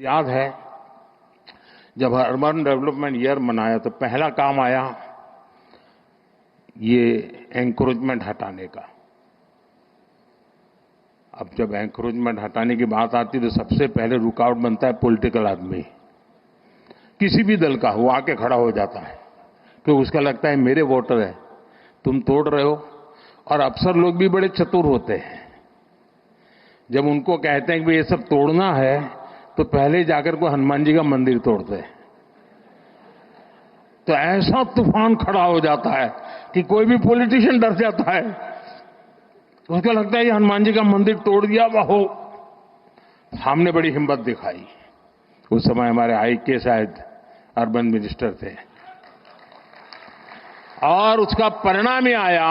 याद है जब अर्बन डेवलपमेंट ईयर मनाया तो पहला काम आया ये एंक्रोचमेंट हटाने का। अब जब एंक्रोचमेंट हटाने की बात आती तो सबसे पहले रुकावट बनता है पॉलिटिकल आदमी, किसी भी दल का, वो आके खड़ा हो जाता है क्योंकि उसका लगता है मेरे वोटर है, तुम तोड़ रहे हो। और अफसर लोग भी बड़े चतुर होते हैं, जब उनको कहते हैं कि ये सब तोड़ना है तो पहले जाकर को हनुमान जी का मंदिर तोड़ते हैं। तो ऐसा तूफान खड़ा हो जाता है कि कोई भी पॉलिटिशियन डर जाता है, उसको लगता है ये हनुमान जी का मंदिर तोड़ दिया हो। हमने बड़ी हिम्मत दिखाई। उस समय हमारे आईके शायद अर्बन मिनिस्टर थे और उसका परिणाम ये आया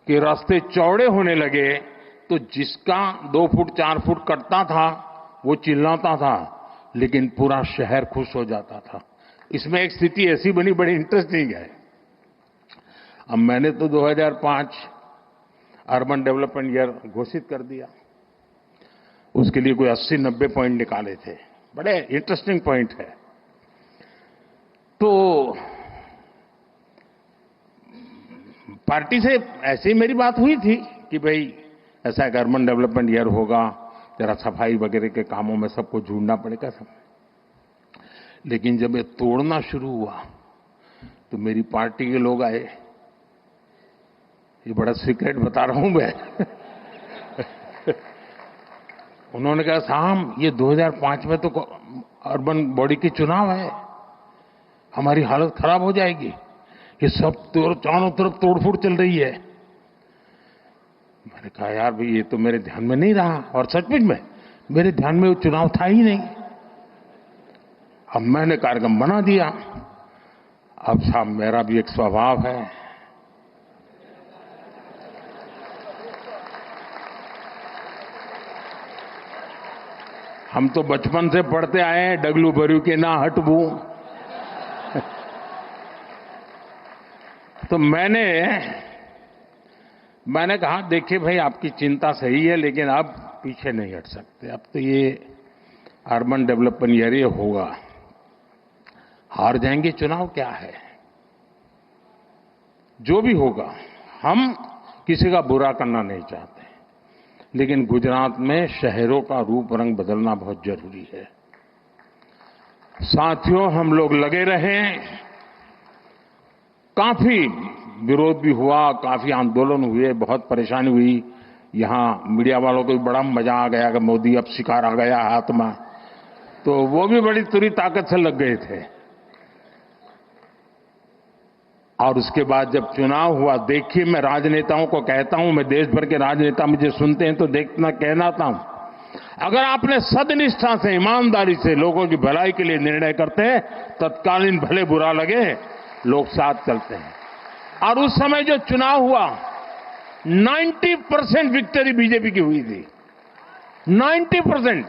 कि रास्ते चौड़े होने लगे तो जिसका 2 फुट 4 फुट कटता था वो चिल्लाता था, लेकिन पूरा शहर खुश हो जाता था। इसमें एक स्थिति ऐसी बनी, बड़ी इंटरेस्टिंग है। अब मैंने तो 2005 अर्बन डेवलपमेंट ईयर घोषित कर दिया। उसके लिए कोई 80-90 पॉइंट निकाले थे, बड़े इंटरेस्टिंग पॉइंट है। तो पार्टी से ऐसे ही मेरी बात हुई थी कि भाई ऐसा एक अर्बन डेवलपमेंट ईयर होगा, जरा सफाई वगैरह के कामों में सबको जुड़ना पड़ेगा सब। लेकिन जब ये तोड़ना शुरू हुआ तो मेरी पार्टी के लोग आए, ये बड़ा सीक्रेट बता रहा हूं मैं उन्होंने कहा साहब ये 2005 में तो अर्बन बॉडी के चुनाव है, हमारी हालत खराब हो जाएगी, ये सब चारों तरफ तोड़फोड़ चल रही है। मैंने कहा यार भाई ये तो मेरे ध्यान में नहीं रहा, और सचमुच में मेरे ध्यान में वो चुनाव था ही नहीं। अब मैंने कार्यक्रम बना दिया। अब साहब मेरा भी एक स्वभाव है, हम तो बचपन से पढ़ते आए हैं डगलू भरू के ना हटबू तो मैंने कहा देखिए भाई आपकी चिंता सही है, लेकिन अब पीछे नहीं हट सकते। अब तो ये अर्बन डेवलपमेंट ईयर ये होगा, हार जाएंगे चुनाव क्या है, जो भी होगा। हम किसी का बुरा करना नहीं चाहते, लेकिन गुजरात में शहरों का रूप रंग बदलना बहुत जरूरी है। साथियों हम लोग लगे रहे, काफी विरोध भी हुआ, काफी आंदोलन हुए, बहुत परेशानी हुई। यहां मीडिया वालों को भी बड़ा मजा आ गया कि मोदी अब शिकार आ गया हाथ में, तो वो भी बड़ी तुरी ताकत से लग गए थे। और उसके बाद जब चुनाव हुआ, देखिए मैं राजनेताओं को कहता हूं, मैं देश भर के राजनेता मुझे सुनते हैं तो देखना कहनाता हूं, अगर आपने सदनिष्ठा से ईमानदारी से लोगों की भलाई के लिए निर्णय करते हैं, तत्कालीन भले बुरा लगे लोग साथ चलते हैं। और उस समय जो चुनाव हुआ 90% विक्ट्री बीजेपी की हुई थी, 90%।